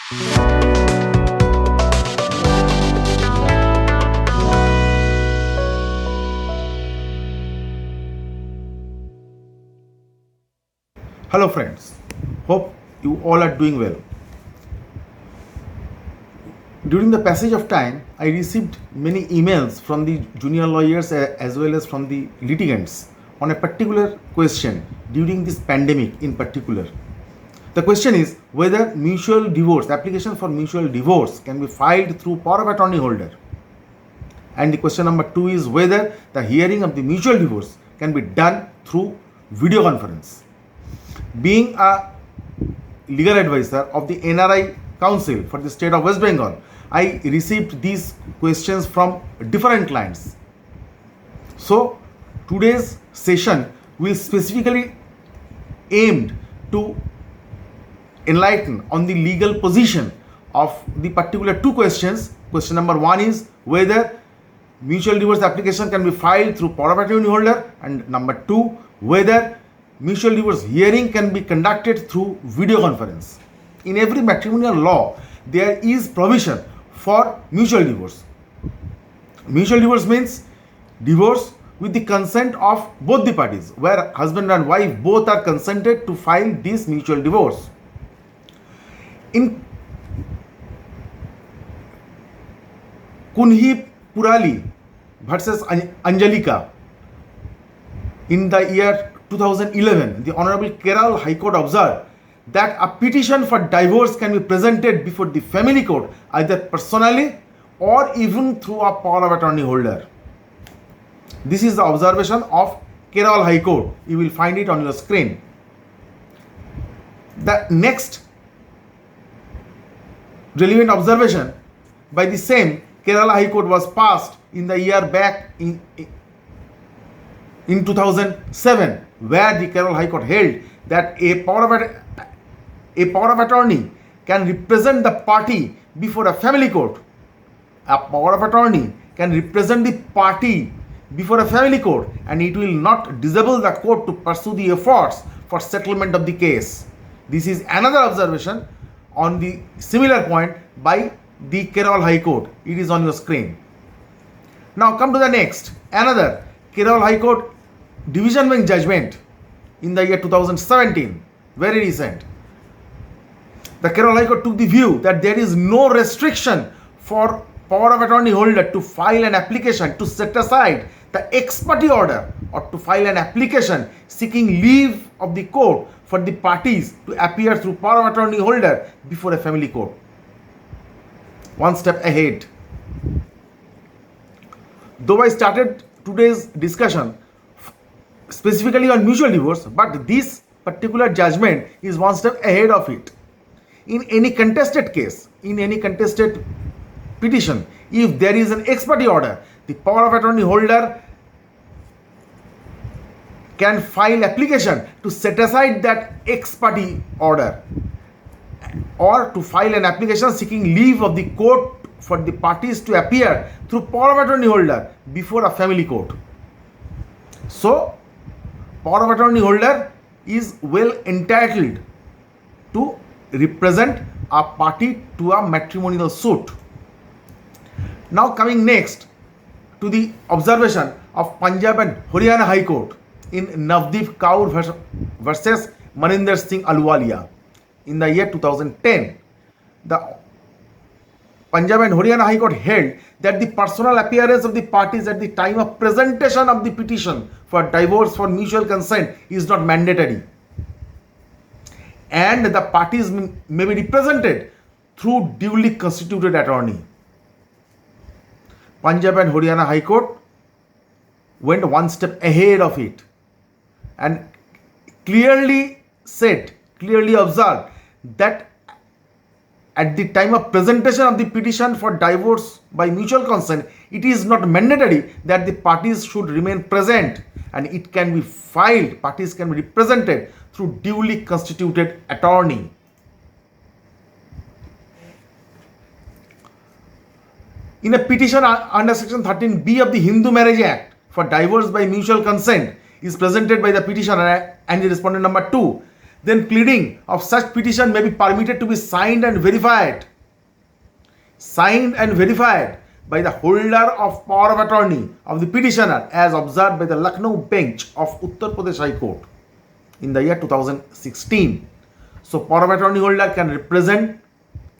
Hello friends, hope you all are doing well. During the passage of time, I received many emails from the junior lawyers as well as from the litigants on a particular question during this pandemic in particular. The question is whether mutual divorce, application for mutual divorce can be filed through power of attorney holder. And the question number 2 is whether the hearing of the mutual divorce can be done through video conference. Being a legal advisor of the NRI Council for the state of West Bengal, I received these questions from different clients. So today's session will specifically aimed to enlighten on the legal position of the particular two questions. Question number 1 is whether mutual divorce application can be filed through power of attorney holder, and number 2 whether mutual divorce hearing can be conducted through video conference. In every matrimonial law, there is provision for mutual divorce. Mutual divorce means divorce with the consent of both the parties, where husband and wife both are consented to file this mutual divorce. In Kunhi Purali versus Anjalika in the year 2011, the Honorable Kerala High Court observed that a petition for divorce can be presented before the family court either personally or even through a power of attorney holder. This is the observation of Kerala High Court. You will find it on your screen. The next relevant observation by the same Kerala High Court was passed in the year back in 2007, where the Kerala High Court held that a power of attorney can represent the party before a family court. A power of attorney can represent the party before a family court, and it will not disable the court to pursue the efforts for settlement of the case. This is another observation on the similar point by the Kerala High Court. It is on your screen. Now come to the next. Another Kerala High Court division bench judgment in the year 2017, very recent. The Kerala High Court took the view that there is no restriction for power of attorney holder to file an application to set aside the ex parte order or to file an application seeking leave of the court for the parties to appear through power of attorney holder before a family court. One step ahead. Though I started today's discussion specifically on mutual divorce, but this particular judgment is one step ahead of it. In any contested case, in any contested petition, if there is an ex parte order, the power of attorney holder can file application to set aside that ex parte order or to file an application seeking leave of the court for the parties to appear through power of attorney holder before a family court. So power of attorney holder is well entitled to represent a party to a matrimonial suit. Now coming next to the observation of Punjab and Haryana High Court in Navdeep Kaur versus Maninder Singh Ahluwalia in the year 2010. The Punjab and Haryana High Court held that the personal appearance of the parties at the time of presentation of the petition for divorce for mutual consent is not mandatory, and the parties may be represented through duly constituted attorney. Punjab and Haryana High Court went one step ahead of it and clearly observed that at the time of presentation of the petition for divorce by mutual consent, it is not mandatory that the parties should remain present, and it can be filed, parties can be represented through duly constituted attorney. In a petition under section 13B of the Hindu Marriage Act for divorce by mutual consent is presented by the petitioner and the respondent number 2, then pleading of such petition may be permitted to be signed and verified by the holder of power of attorney of the petitioner as observed by the Lucknow bench of Uttar Pradesh High Court in the year 2016. So power of attorney holder can represent,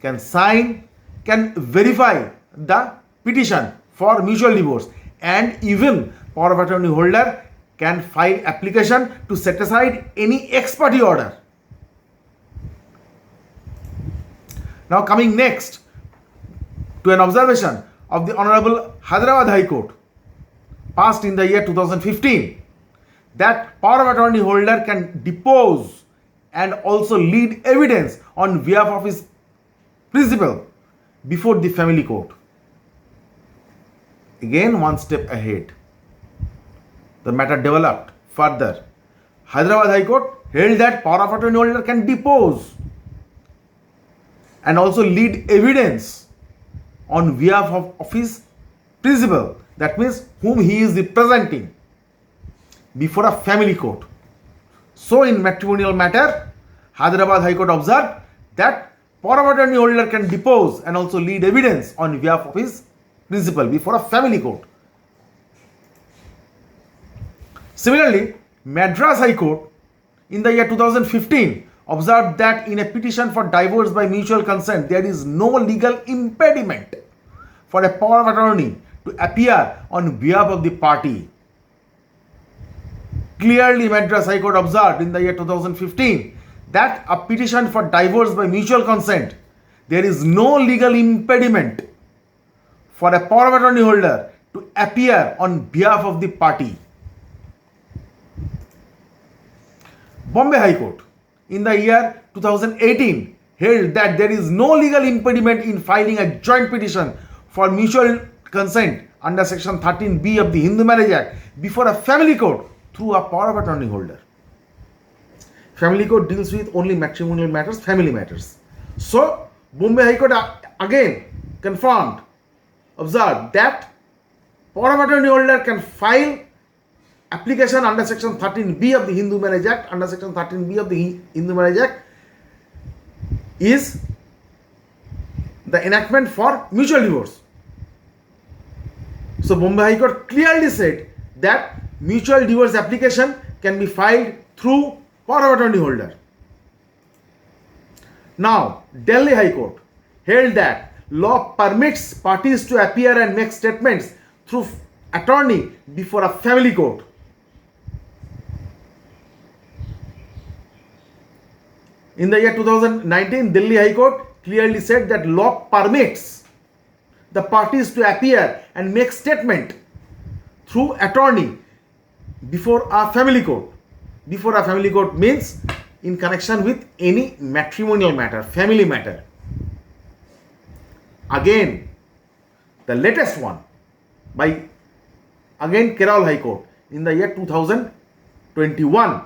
can sign, can verify the petition for mutual divorce, and even power of attorney holder can file application to set aside any ex parte order. Now coming next to an observation of the Honorable Hyderabad High Court passed in the year 2015, that power of attorney holder can depose and also lead evidence on behalf of his principal before the family court. Again, one step ahead, the matter developed further. Hyderabad High Court held that power of attorney holder can depose and also lead evidence on behalf of his principal, that means whom he is representing, before a family court. So in matrimonial matter, Hyderabad High Court observed that power of attorney holder can depose and also lead evidence on behalf of his principal before a family court. Similarly, Madras High Court in the year 2015 observed that in a petition for divorce by mutual consent, there is no legal impediment for a power of attorney to appear on behalf of the party. Clearly, Madras High Court observed in the year 2015 that a petition for divorce by mutual consent, there is no legal impediment for a power of attorney holder to appear on behalf of the party. Bombay High Court in the year 2018 held that there is no legal impediment in filing a joint petition for mutual consent under section 13B of the Hindu Marriage Act before a family court through a power of attorney holder. Family court deals with only matrimonial matters, family matters. So Bombay High Court again confirmed, observed that power of attorney holder can file application under section 13B of the Hindu Marriage Act. Under section 13B of the Hindu Marriage Act is the enactment for mutual divorce. So Bombay High Court clearly said that mutual divorce application can be filed through power of attorney holder. Now Delhi High Court held that law permits parties to appear and make statements through attorney before a family court. In the year 2019, Delhi High Court clearly said that law permits the parties to appear and make statement through attorney before a family court. Before a family court means in connection with any matrimonial matter, family matter. Again, the latest one by again Kerala High Court in the year 2021,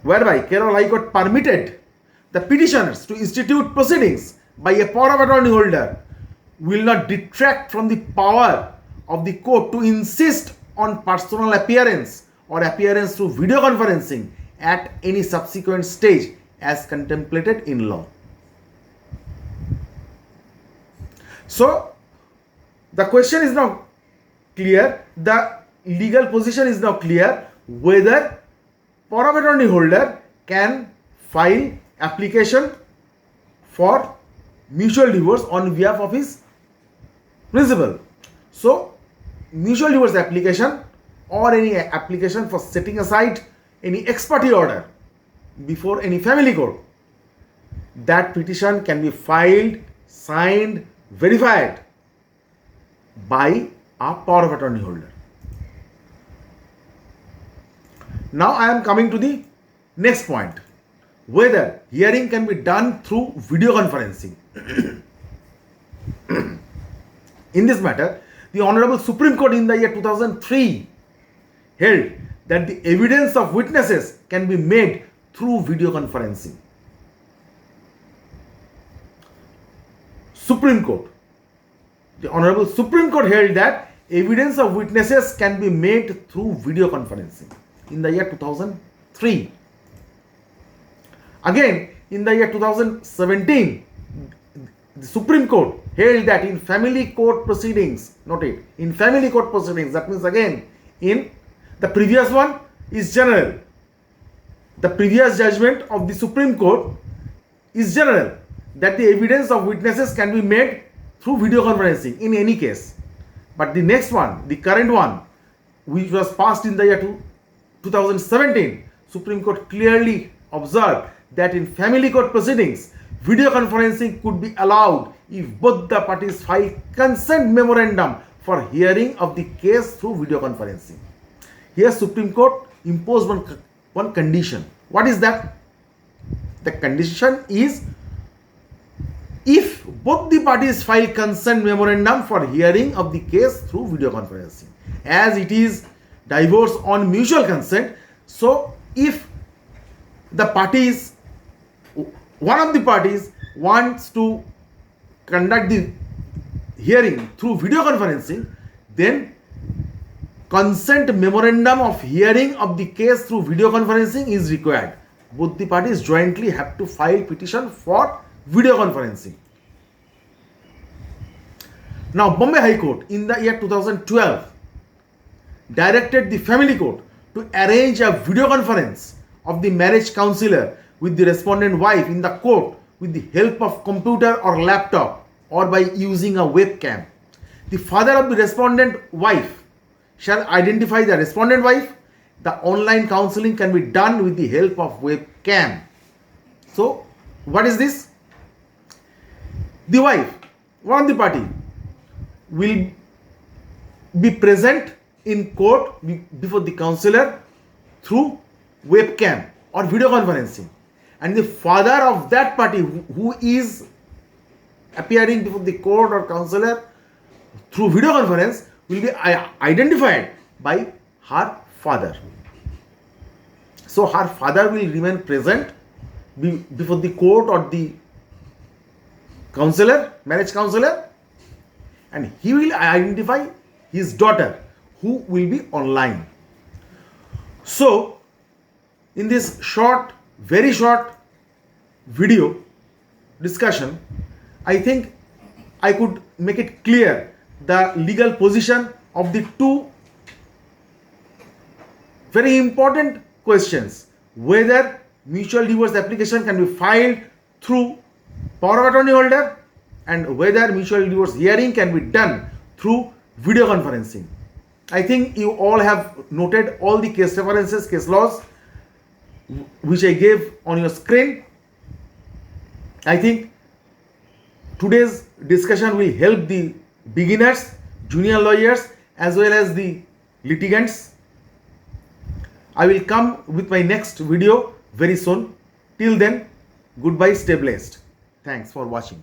whereby Kerala High Court permitted the petitioners to institute proceedings by a power of attorney holder will not detract from the power of the court to insist on personal appearance or appearance through video conferencing at any subsequent stage as contemplated in law. So the question is now clear, the legal position is now clear, whether power of attorney holder can file application for mutual divorce on behalf of his principal. So mutual divorce application or any application for setting aside any ex parte order before any family court, that petition can be filed, signed, verified by a power of attorney holder. Now I am coming to the next point, whether hearing can be done through video conferencing. In this matter, the Honorable Supreme Court in the year 2003 held that the evidence of witnesses can be made through video conferencing. Supreme Court. The Honorable Supreme Court held that evidence of witnesses can be made through video conferencing in the year 2003. Again, in the year 2017, the Supreme Court held that in family court proceedings, note it, in family court proceedings, that means again, in the previous one is general. The previous judgment of the Supreme Court is general, that the evidence of witnesses can be made through video conferencing in any case. But the next one, the current one, which was passed in the year 2017, Supreme Court clearly observed that in family court proceedings, video conferencing could be allowed if both the parties file consent memorandum for hearing of the case through video conferencing. Here Supreme Court imposed one condition. What is that? The condition is if both the parties file consent memorandum for hearing of the case through video conferencing. As it is divorce on mutual consent, so if the parties, one of the parties wants to conduct the hearing through video conferencing, then consent memorandum of hearing of the case through video conferencing is required. Both the parties jointly have to file petition for video conferencing. Now, Bombay High Court in the year 2012 directed the family court to arrange a video conference of the marriage counselor with the respondent wife in the court with the help of computer or laptop or by using a webcam. The father of the respondent wife shall identify the respondent wife. The online counseling can be done with the help of webcam. So, what is this? The wife, one of the party, will be present in court before the counselor through webcam or video conferencing, and the father of that party who is appearing before the court or counselor through video conference will be identified by her father. So her father will remain present before the court or the counselor, marriage counselor, and he will identify his daughter who will be online. So in this short, very short video discussion, I think I could make it clear the legal position of the two very important questions: whether mutual divorce application can be filed through power of attorney holder and whether mutual divorce hearing can be done through video conferencing. I think you all have noted all the case references, case laws which I gave on your screen. I think today's discussion will help the beginners, junior lawyers, as well as the litigants. I will come with my next video very soon. Till then, goodbye, stay blessed. Thanks for watching.